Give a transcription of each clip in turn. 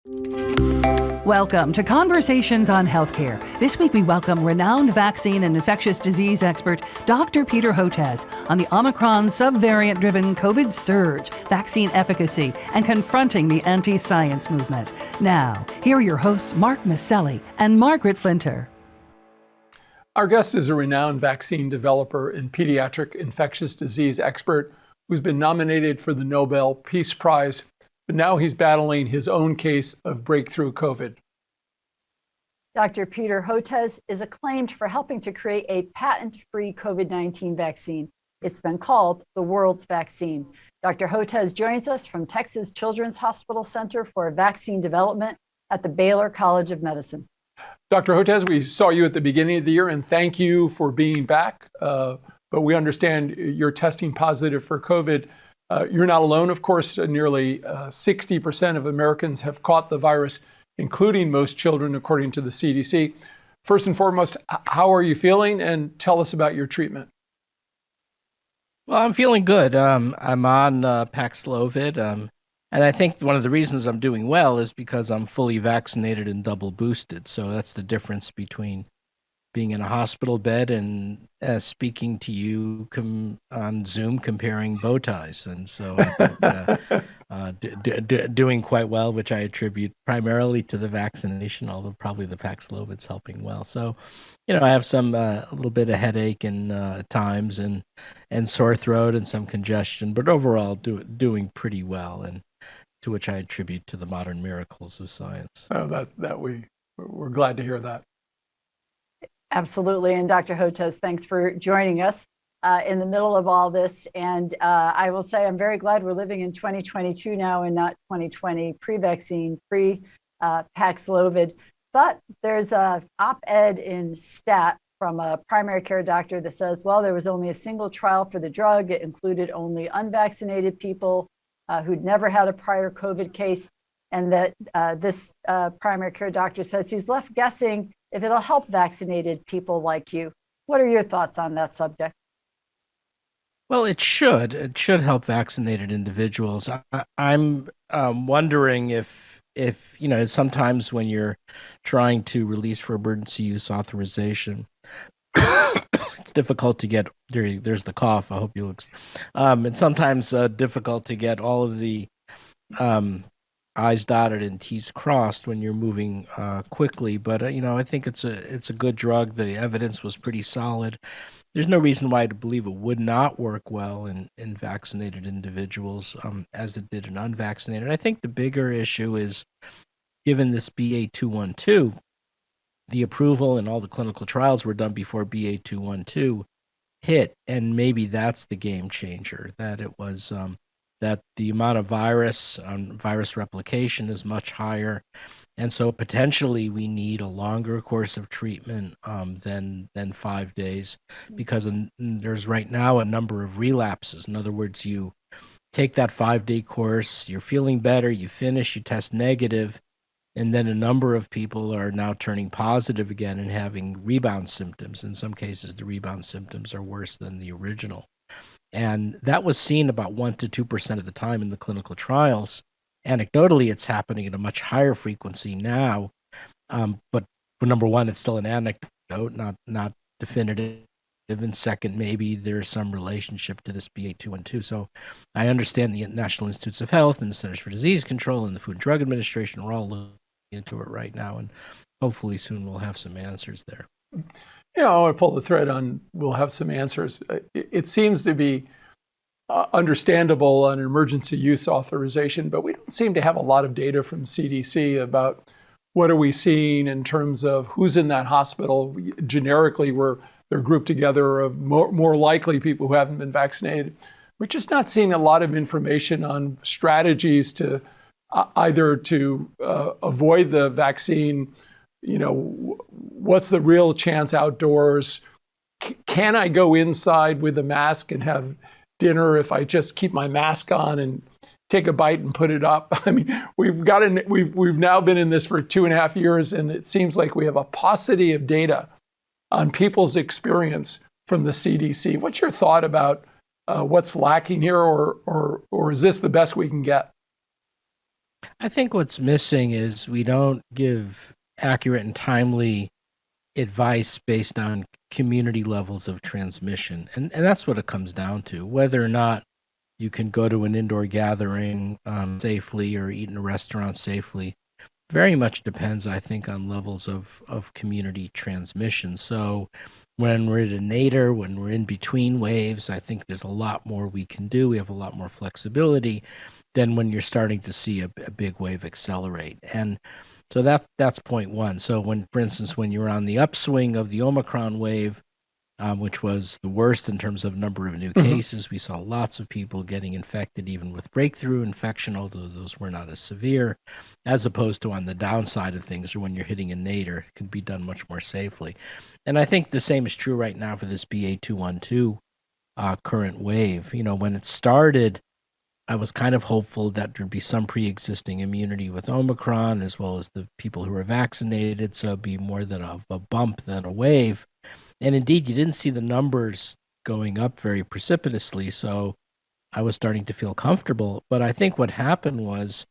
Welcome to Conversations on Healthcare. This week we welcome renowned vaccine and infectious disease expert Dr. Peter Hotez on the Omicron subvariant-driven COVID surge, vaccine efficacy, and confronting the anti-science movement. Now, here are your hosts Mark Masselli and Margaret Flinter. Our guest is a renowned vaccine developer and pediatric infectious disease expert who's been nominated for the Nobel Peace Prize. But now he's battling his own case of breakthrough COVID. Dr. Peter Hotez is acclaimed for helping to create a patent-free COVID-19 vaccine. It's been called the world's vaccine. Dr. Hotez joins us from Texas Children's Hospital Center for Vaccine Development at the Baylor College of Medicine. Dr. Hotez, we saw you at the beginning of the year, and thank you for being back. But we understand you're testing positive for COVID. You're not alone, of course. Nearly 60% of Americans have caught the virus, including most children, according to the CDC. First and foremost, how are you feeling? And tell us about your treatment. Well, I'm feeling good. I'm on Paxlovid. And I think one of the reasons I'm doing well is because I'm fully vaccinated and double boosted. So that's the difference between being in a hospital bed and speaking to you on Zoom comparing bow ties. And so I think, doing quite well, which I attribute primarily to the vaccination, although probably the Paxlovid's helping well. So, I have some a little bit of headache and times and sore throat and some congestion, but overall doing pretty well, and to which I attribute to the modern miracles of science. Oh, we're glad to hear that. Absolutely. And Dr. Hotez, thanks for joining us in the middle of all this. And I will say I'm very glad we're living in 2022 now and not 2020, pre-vaccine, pre-Paxlovid. But there's a op-ed in Stat from a primary care doctor that says, well, there was only a single trial for the drug. It included only unvaccinated people who'd never had a prior COVID case. And that this primary care doctor says he's left guessing if it'll help vaccinated people like you. What are your thoughts on that subject? Well, it should. It should help vaccinated individuals. I'm wondering if sometimes when you're trying to release for emergency use authorization, it's difficult to get. There's the cough. I hope you look. It's sometimes difficult to get all of the I's dotted and T's crossed when you're moving quickly, but I think it's a good drug. The evidence was pretty solid. There's no reason why to believe it would not work well in vaccinated individuals as it did in unvaccinated. I think the bigger issue is, given this BA.2.12, the approval and all the clinical trials were done before BA.2.12 hit, and maybe that's the game changer. That it was. That the amount of virus replication is much higher, and so potentially we need a longer course of treatment than 5 days, because there's right now a number of relapses. In other words, you take that 5-day course, you're feeling better, you finish, you test negative, and then a number of people are now turning positive again and having rebound symptoms. In some cases, the rebound symptoms are worse than the original. And that was seen about 1% to 2% of the time in the clinical trials. Anecdotally, it's happening at a much higher frequency now. But for number one, it's still an anecdote, not definitive. And second, maybe there's some relationship to this BA.2.12. So I understand the National Institutes of Health and the Centers for Disease Control and the Food and Drug Administration are all looking into it right now. And hopefully soon we'll have some answers there. I want to pull the thread on we'll have some answers. It seems to be understandable on emergency use authorization, but we don't seem to have a lot of data from CDC about what are we seeing in terms of who's in that hospital. Generically, they're grouped together of more likely people who haven't been vaccinated. We're just not seeing a lot of information on strategies to either to avoid the vaccine. What's the real chance outdoors? Can I go inside with a mask and have dinner if I just keep my mask on and take a bite and put it up? I mean, we've now been in this for 2.5 years, and it seems like we have a paucity of data on people's experience from the CDC. What's your thought about what's lacking here, or is this the best we can get? I think what's missing is we don't give accurate and timely advice based on community levels of transmission. And that's what it comes down to. Whether or not you can go to an indoor gathering safely or eat in a restaurant safely very much depends, I think, on levels of community transmission. So when we're at a nadir, when we're in between waves, I think there's a lot more we can do. We have a lot more flexibility than when you're starting to see a big wave accelerate. And so that's point one. So when, for instance, when you're on the upswing of the Omicron wave, which was the worst in terms of number of new cases. We saw lots of people getting infected, even with breakthrough infection, although those were not as severe, as opposed to on the downside of things, or when you're hitting a nadir, it can be done much more safely. And I think the same is true right now for this BA.2.12 current wave. You know, when it started, I was kind of hopeful that there'd be some pre-existing immunity with Omicron, as well as the people who are vaccinated, so it'd be more than a bump than a wave. And indeed, you didn't see the numbers going up very precipitously, so I was starting to feel comfortable. But I think what happened was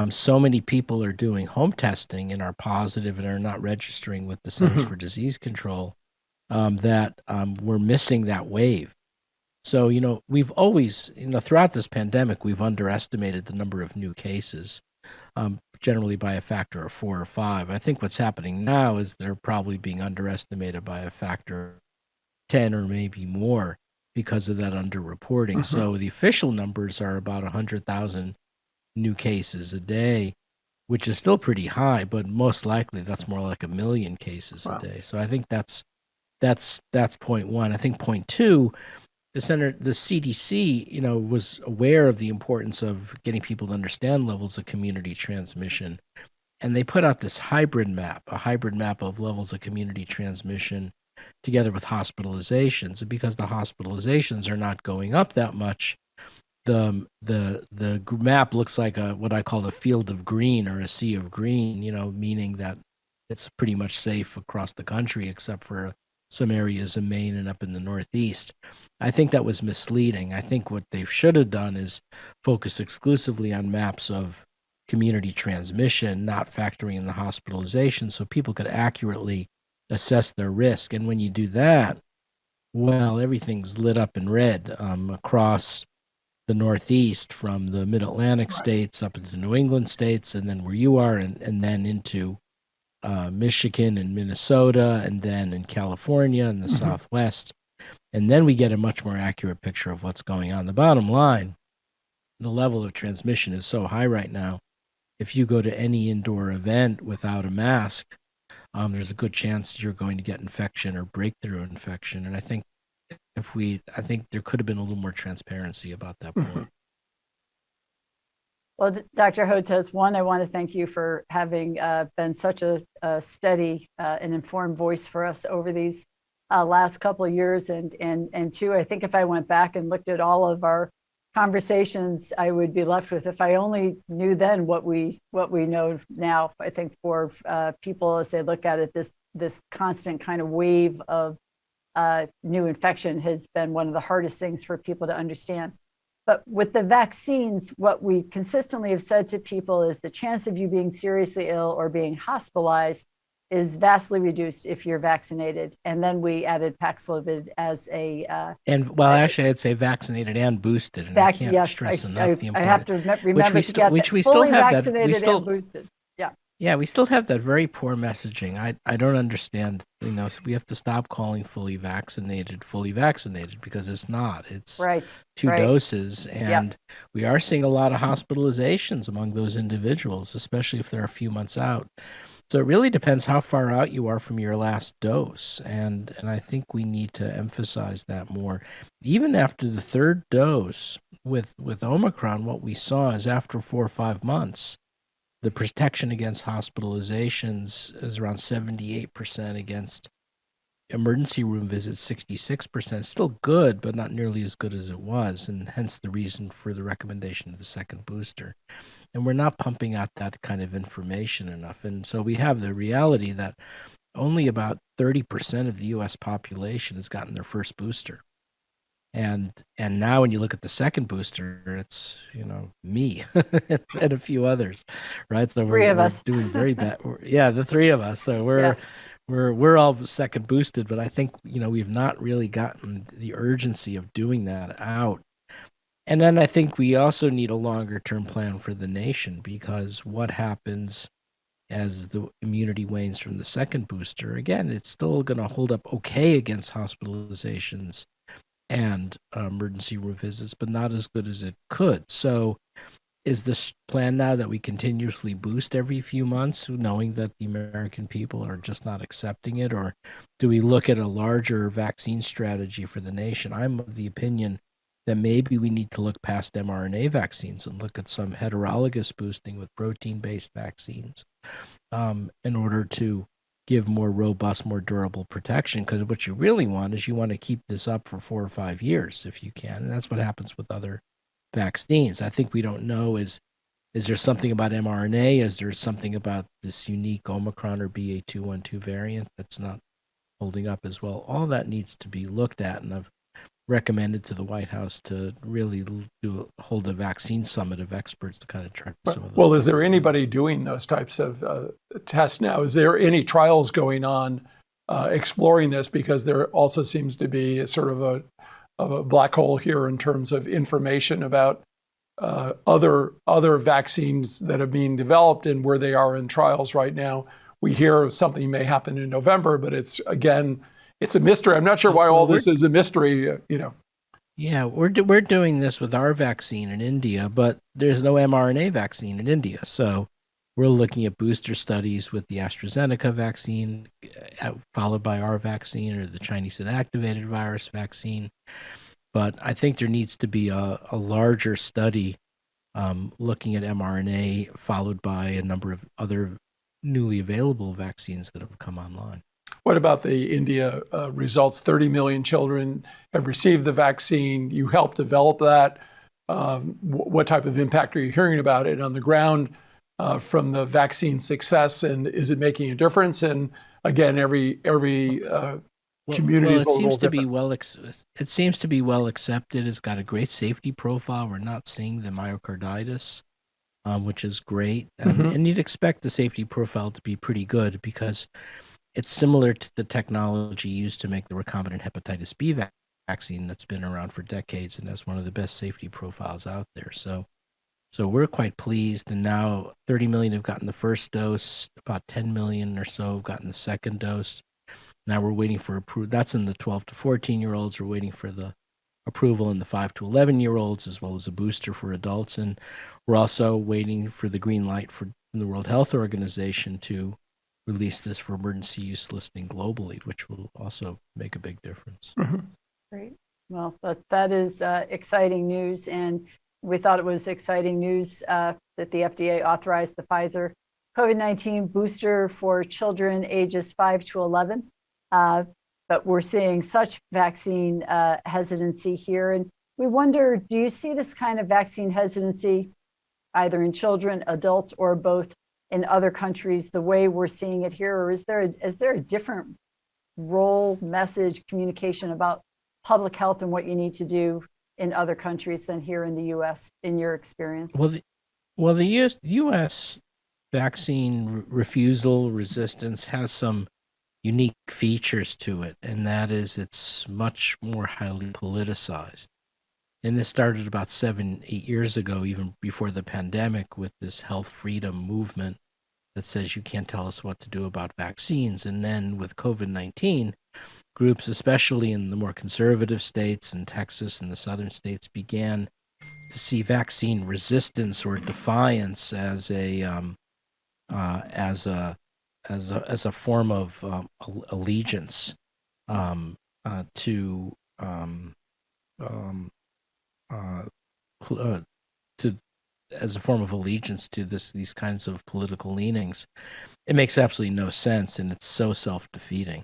so many people are doing home testing and are positive and are not registering with the Centers for Disease Control that we're missing that wave. So, you know, we've always, you know, throughout this pandemic, we've underestimated the number of new cases. Generally by a factor of 4 or 5. I think what's happening now is they're probably being underestimated by a factor of 10 or maybe more because of that underreporting. So the official numbers are about 100,000 new cases a day, which is still pretty high, but most likely that's more like 1 million cases a day. So I think that's point one. I think point two, the CDC, you know, was aware of the importance of getting people to understand levels of community transmission, and they put out this hybrid map, a hybrid map of levels of community transmission together with hospitalizations. And because the hospitalizations are not going up that much, the map looks like what I call a field of green or a sea of green, you know, meaning that it's pretty much safe across the country except for some areas in Maine and up in the Northeast. I think that was misleading. I think what they should have done is focus exclusively on maps of community transmission, not factoring in the hospitalization, so people could accurately assess their risk. And when you do that, well, everything's lit up in red across the Northeast, from the Mid-Atlantic states up into New England states, and then where you are, and then into Michigan and Minnesota, and then in California and the Southwest. And then we get a much more accurate picture of what's going on. The bottom line, the level of transmission is so high right now. If you go to any indoor event without a mask, there's a good chance you're going to get infection or breakthrough infection. And I think I think there could have been a little more transparency about that point. Well, Dr. Hotez, one, I want to thank you for having been such a steady and informed voice for us over these last couple of years. And two, I think if I went back and looked at all of our conversations, I would be left with, if I only knew then what we know now. I think for people, as they look at it, this constant kind of wave of new infection has been one of the hardest things for people to understand. But with the vaccines, what we consistently have said to people is the chance of you being seriously ill or being hospitalized is vastly reduced if you're vaccinated. And then we added Paxlovid as a... actually, I'd say vaccinated and boosted. And I can't stress enough the importance. I have to remember to get that. Fully vaccinated and boosted. Yeah. Yeah, we still have that very poor messaging. I don't understand. You know, we have to stop calling fully vaccinated, because it's not. It's two doses. And we are seeing a lot of hospitalizations among those individuals, especially if they're a few months out. So it really depends how far out you are from your last dose. And I think we need to emphasize that more. Even after the third dose with Omicron, what we saw is after 4 or 5 months, the protection against hospitalizations is around 78%, against emergency room visits 66%. Still good, but not nearly as good as it was, and hence the reason for the recommendation of the second booster. And we're not pumping out that kind of information enough. And so we have the reality that only about 30% of the U.S. population has gotten their first booster. And now when you look at the second booster, it's me and a few others, right? So Three of we're us. doing very bad. Yeah, the three of us. So Yeah. we're all second boosted, but I think we've not really gotten the urgency of doing that out. And then I think we also need a longer term plan for the nation, because what happens as the immunity wanes from the second booster? Again, it's still going to hold up okay against hospitalizations and emergency room visits, but not as good as it could. So is this plan now that we continuously boost every few months, knowing that the American people are just not accepting it? Or do we look at a larger vaccine strategy for the nation? I'm of the opinion that maybe we need to look past mRNA vaccines and look at some heterologous boosting with protein-based vaccines in order to give more robust, more durable protection. Because what you really want is you want to keep this up for 4 or 5 years if you can. And that's what happens with other vaccines. I think we don't know is there something about mRNA? Is there something about this unique Omicron or BA.2.12 variant that's not holding up as well? All that needs to be looked at, and I've recommended to the White House to really hold a vaccine summit of experts to kind of track some of those. Well, is there anybody doing those types of tests now? Is there any trials going on exploring this? Because there also seems to be a sort of a black hole here in terms of information about other vaccines that are being developed and where they are in trials right now. We hear something may happen in November, but it's a mystery. I'm not sure why all this is a mystery, Yeah, we're doing this with our vaccine in India, but there's no mRNA vaccine in India. So we're looking at booster studies with the AstraZeneca vaccine, followed by our vaccine or the Chinese inactivated virus vaccine. But I think there needs to be a larger study looking at mRNA, followed by a number of other newly available vaccines that have come online. What about the India results? 30 million children have received the vaccine. You helped develop that. What type of impact are you hearing about it on the ground from the vaccine success? And is it making a difference? And again, every community is a little different. It seems to be well accepted. It's got a great safety profile. We're not seeing the myocarditis, which is great. And you'd expect the safety profile to be pretty good, because it's similar to the technology used to make the recombinant hepatitis B vaccine that's been around for decades and has one of the best safety profiles out there. So we're quite pleased. And now 30 million have gotten the first dose, about 10 million or so have gotten the second dose. Now we're waiting for approval. That's in the 12 to 14-year-olds. We're waiting for the approval in the 5 to 11-year-olds, as well as a booster for adults. And we're also waiting for the green light from the World Health Organization to release this for emergency use listing globally, which will also make a big difference. Great. Well, that is exciting news. And we thought it was exciting news that the FDA authorized the Pfizer COVID-19 booster for children ages 5 to 11. But we're seeing such vaccine hesitancy here. And we wonder, do you see this kind of vaccine hesitancy either in children, adults, or both in other countries the way we're seeing it here? Or is there a different role, message, communication about public health and what you need to do in other countries than here in the U.S., in your experience? Well, the U.S. vaccine refusal resistance has some unique features to it, and that is it's much more highly politicized. And this started about 7-8 years ago, even before the pandemic, with this health freedom movement that says you can't tell us what to do about vaccines. And then with COVID-19, groups, especially in the more conservative states and Texas and the southern states, began to see vaccine resistance or defiance as a form of allegiance as a form of allegiance to these kinds of political leanings. It makes absolutely no sense, and it's so self-defeating.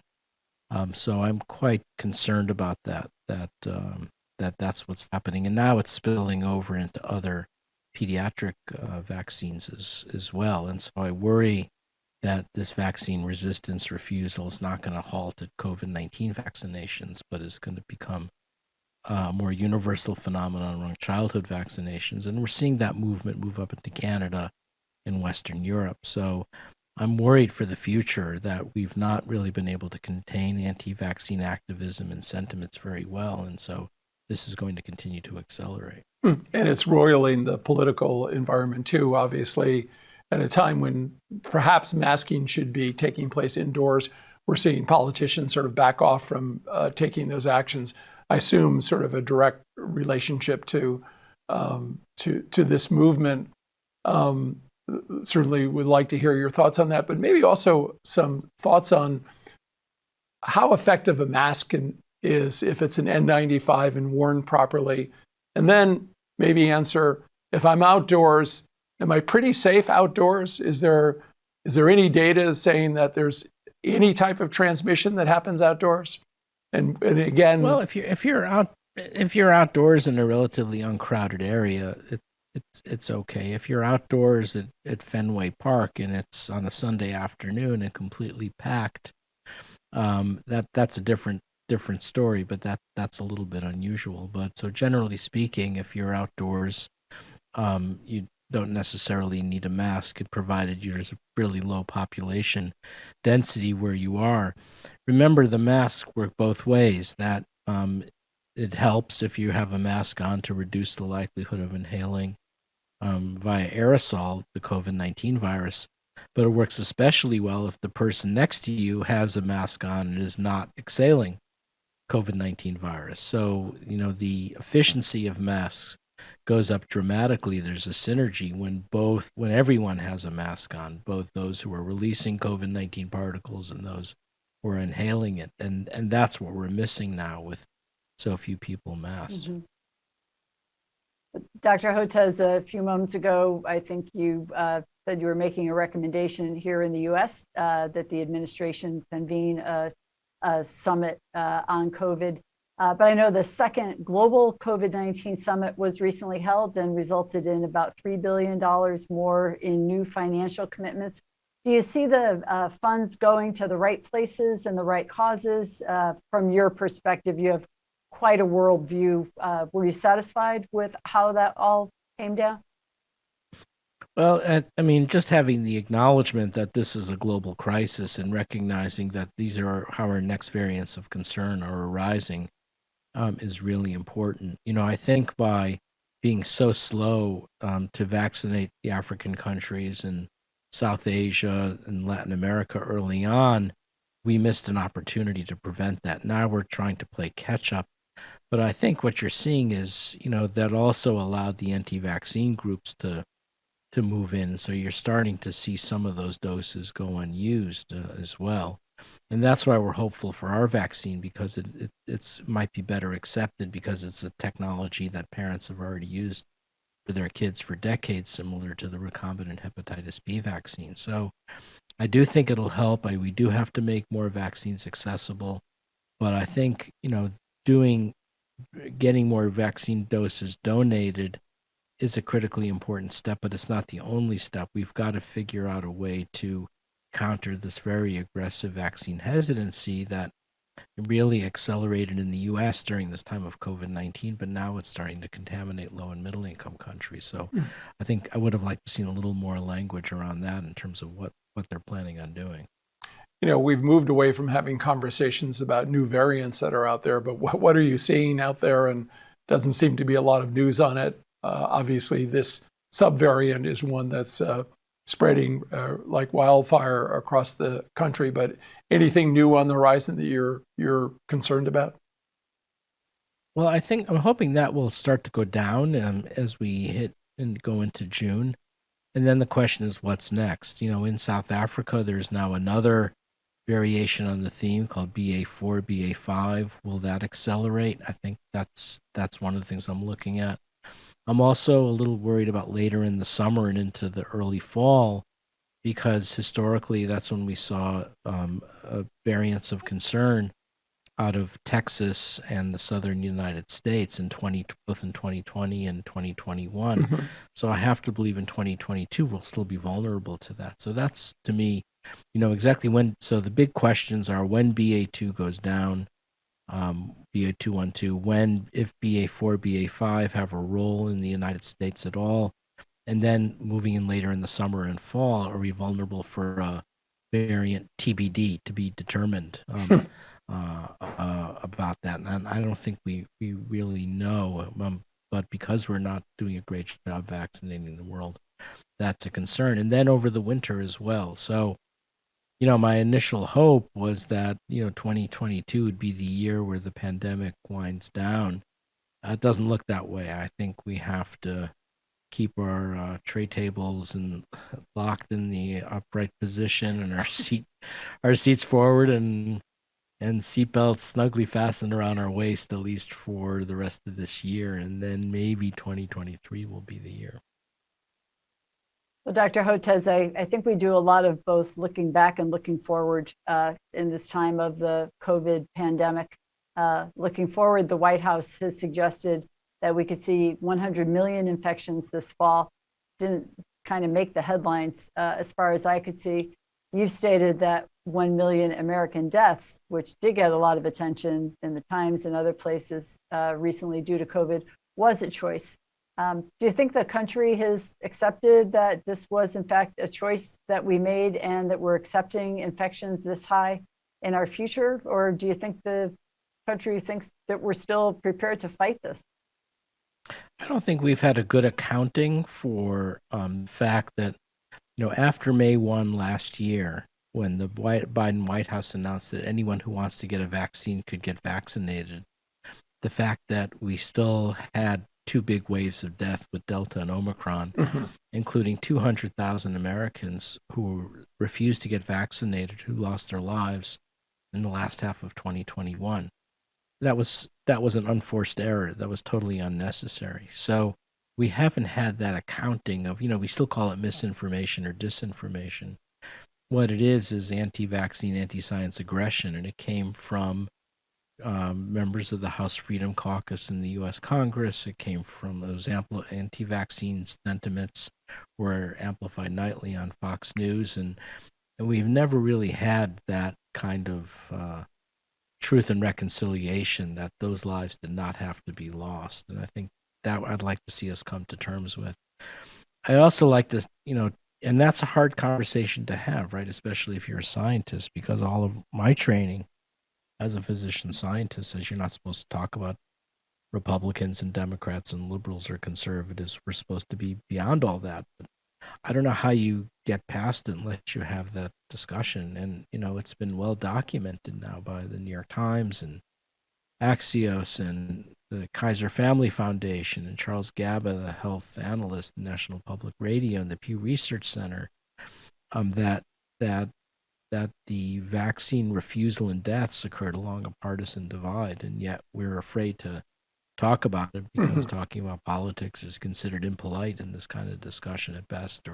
So I'm quite concerned about that's what's happening, and now it's spilling over into other pediatric vaccines as well. And so I worry that this vaccine resistance refusal is not going to halt at COVID-19 vaccinations, but is going to become more universal phenomenon among childhood vaccinations, and we're seeing that movement move up into Canada and Western Europe. So I'm worried for the future that we've not really been able to contain anti-vaccine activism and sentiments very well, and so this is going to continue to accelerate. And it's roiling the political environment too, obviously, at a time when perhaps masking should be taking place indoors. We're seeing politicians sort of back off from taking those actions. I assume sort of a direct relationship to this movement. Certainly would like to hear your thoughts on that, but maybe also some thoughts on how effective a mask is if it's an N95 and worn properly. And then maybe answer, if I'm outdoors, am I pretty safe outdoors? Is there any data saying that there's any type of transmission that happens outdoors? And again, well, if you're outdoors in a relatively uncrowded area, it's okay. If you're outdoors at Fenway Park and it's on a Sunday afternoon and completely packed, that's a different story. But that's a little bit unusual. But so generally speaking, if you're outdoors, you don't necessarily need a mask, provided there's a really low population density where you are. Remember, the masks work both ways. That it helps if you have a mask on to reduce the likelihood of inhaling via aerosol the COVID-19 virus, but it works especially well if the person next to you has a mask on and is not exhaling COVID-19 virus. So, the efficiency of masks goes up dramatically. There's a synergy when everyone has a mask on, both those who are releasing COVID-19 particles and those who are inhaling it. And that's what we're missing now with so few people masked. Mm-hmm. Dr. Hotez, a few moments ago, I think you said you were making a recommendation here in the U.S. That the administration convene a summit on COVID. But I know the second global COVID-19 summit was recently held and resulted in about $3 billion more in new financial commitments. Do you see the funds going to the right places and the right causes? From your perspective, you have quite a worldview. Were you satisfied with how that all came down? Well, I mean, just having the acknowledgement that this is a global crisis and recognizing that these are how our next variants of concern are arising is really important. I think by being so slow to vaccinate the African countries and South Asia and Latin America early on, we missed an opportunity to prevent that. Now we're trying to play catch up. But I think what you're seeing is, that also allowed the anti-vaccine groups to move in. So you're starting to see some of those doses go unused as well. And that's why we're hopeful for our vaccine, because it might be better accepted because it's a technology that parents have already used for their kids for decades, similar to the recombinant hepatitis B vaccine. So I do think it'll help. We do have to make more vaccines accessible. But I think, getting more vaccine doses donated is a critically important step, but it's not the only step. We've got to figure out a way to counter this very aggressive vaccine hesitancy that really accelerated in the U.S. during this time of COVID-19, but now it's starting to contaminate low and middle income countries. So I think I would have liked to see a little more language around that in terms of what they're planning on doing. We've moved away from having conversations about new variants that are out there, but what are you seeing out there? And doesn't seem to be a lot of news on it. Obviously, this subvariant is one that's spreading like wildfire across the country. But anything new on the horizon that you're concerned about? Well, I'm hoping that will start to go down as we hit and go into June. And then the question is, what's next? In South Africa, there's now another variation on the theme called BA4, BA5. Will that accelerate? I think that's one of the things I'm looking at. I'm also a little worried about later in the summer and into the early fall, because historically that's when we saw variants of concern out of Texas and the southern United States both in 2020 and 2021. Mm-hmm. So I have to believe in 2022 we'll still be vulnerable to that. So that's, to me, exactly when. So the big questions are when BA2 goes down, BA.2.12, if BA.4, BA.5 have a role in the United States at all, and then moving in later in the summer and fall, are we vulnerable for a variant TBD to be determined about that? And I don't think we really know, but because we're not doing a great job vaccinating the world, that's a concern. And then over the winter as well. So, my initial hope was that, 2022 would be the year where the pandemic winds down. It doesn't look that way. I think we have to keep our tray tables and locked in the upright position, and our seats forward, and seatbelts snugly fastened around our waist, at least for the rest of this year, and then maybe 2023 will be the year. Well, Dr. Hotez, I think we do a lot of both looking back and looking forward in this time of the COVID pandemic. Looking forward, the White House has suggested that we could see 100 million infections this fall. Didn't kind of make the headlines as far as I could see. You've stated that 1 million American deaths, which did get a lot of attention in the Times and other places recently due to COVID, was a choice. Do you think the country has accepted that this was, in fact, a choice that we made and that we're accepting infections this high in our future? Or do you think the country thinks that we're still prepared to fight this? I don't think we've had a good accounting for the fact that, after May 1 last year, when the Biden White House announced that anyone who wants to get a vaccine could get vaccinated, the fact that we still had two big waves of death with Delta and Omicron, including 200,000 Americans who refused to get vaccinated, who lost their lives in the last half of 2021. That was an unforced error. That was totally unnecessary. So we haven't had that accounting of, we still call it misinformation or disinformation. What it is anti-vaccine, anti-science aggression, and it came from members of the House Freedom Caucus in the U.S. Congress. It came from those anti-vaccine sentiments were amplified nightly on Fox News, and we've never really had that kind of truth and reconciliation, that those lives did not have to be lost. And I think that I'd like to see us come to terms with. I also like to, and that's a hard conversation to have, right? Especially if you're a scientist, because all of my training as a physician scientist says you're not supposed to talk about Republicans and Democrats and liberals or conservatives. We're supposed to be beyond all that. But I don't know how you get past it unless you have that discussion. And, it's been well documented now by the New York Times and Axios and the Kaiser Family Foundation and Charles Gaba, the health analyst at National Public Radio, and the Pew Research Center, that the vaccine refusal and deaths occurred along a partisan divide, and yet we're afraid to talk about it because talking about politics is considered impolite in this kind of discussion at best,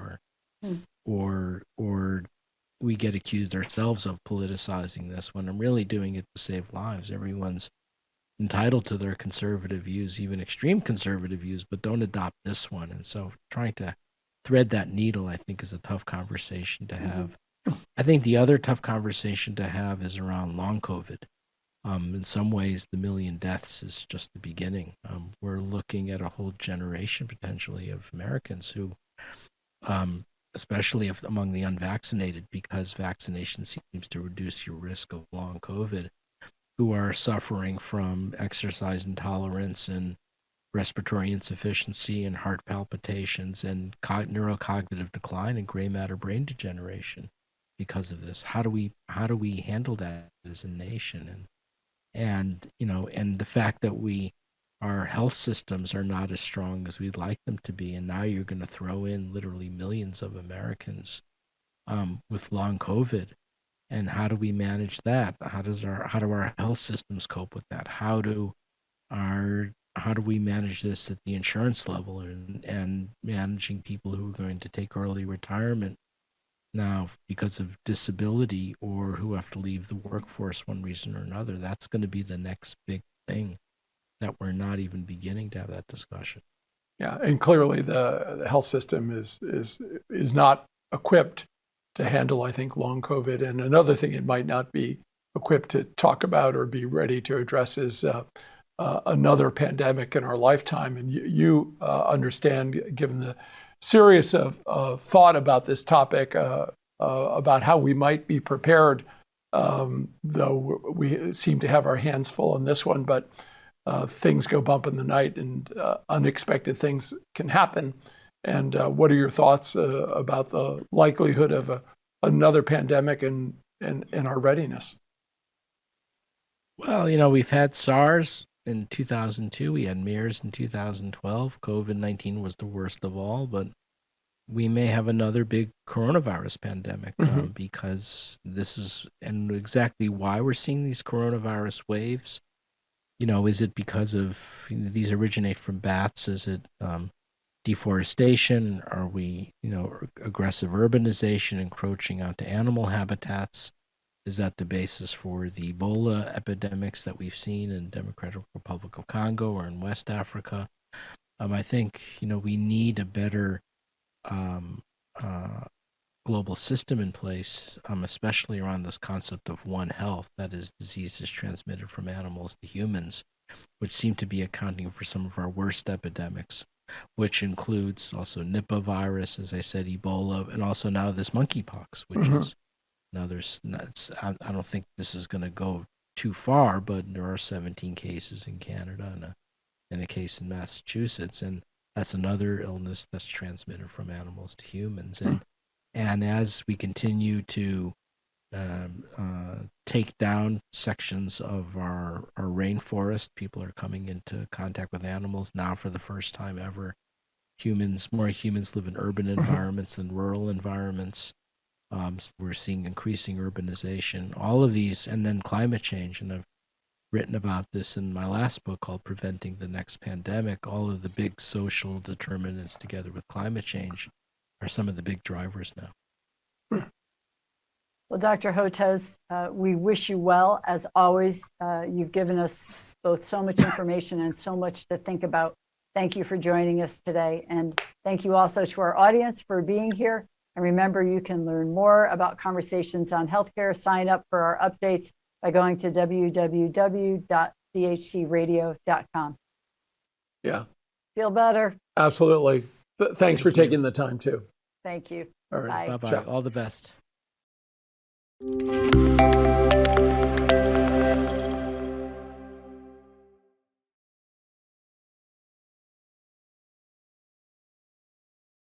or we get accused ourselves of politicizing this when I'm really doing it to save lives. Everyone's entitled to their conservative views, even extreme conservative views, but don't adopt this one. And so trying to thread that needle, I think, is a tough conversation to have. I think the other tough conversation to have is around long COVID. In some ways, the 1 million deaths is just the beginning. We're looking at a whole generation potentially of Americans who, especially among the unvaccinated, because vaccination seems to reduce your risk of long COVID, who are suffering from exercise intolerance and respiratory insufficiency and heart palpitations and neurocognitive decline and gray matter brain degeneration because of this. How do we handle that as a nation? And the fact that our health systems are not as strong as we'd like them to be, and now you're going to throw in literally millions of Americans with long COVID. And how do we manage that? How do our health systems cope with that? How do we manage this at the insurance level and managing people who are going to take early retirement now because of disability or who have to leave the workforce one reason or another? That's going to be the next big thing that we're not even beginning to have that discussion. Yeah, and clearly the health system is not equipped to handle, I think, long COVID. And another thing it might not be equipped to talk about or be ready to address is another pandemic in our lifetime. And you understand, given the serious of thought about this topic, about how we might be prepared, though we seem to have our hands full on this one, but things go bump in the night and unexpected things can happen. And what are your thoughts about the likelihood of another pandemic and our readiness? Well, we've had SARS in 2002. We had MERS in 2012. COVID-19 was the worst of all, but we may have another big coronavirus pandemic because this is, and exactly why we're seeing these coronavirus waves. Is it because of these originate from bats? Is it deforestation? Are we, aggressive urbanization encroaching onto animal habitats? Is that the basis for the Ebola epidemics that we've seen in Democratic Republic of Congo or in West Africa? I think, we need a better global system in place, especially around this concept of One Health, that is, diseases transmitted from animals to humans, which seem to be accounting for some of our worst epidemics, which includes also Nipah virus, as I said, Ebola, and also now this monkeypox, which is I don't think this is going to go too far, but there are 17 cases in Canada and a case in Massachusetts, and that's another illness that's transmitted from animals to humans. And as we continue to take down sections of our rainforest, people are coming into contact with animals now for the first time ever. More humans live in urban environments than rural environments. So we're seeing increasing urbanization, all of these, and then climate change. And I've written about this in my last book called Preventing the Next Pandemic. All of the big social determinants together with climate change are some of the big drivers now. Well, Dr. Hotez, we wish you well. As always, you've given us both so much information and so much to think about. Thank you for joining us today. And thank you also to our audience for being here. And remember, you can learn more about conversations on healthcare. Sign up for our updates by going to www.chcradio.com. Yeah. Feel better. Absolutely. Thanks for taking the time too. Thank you. All right. Bye-bye. Ciao. All the best.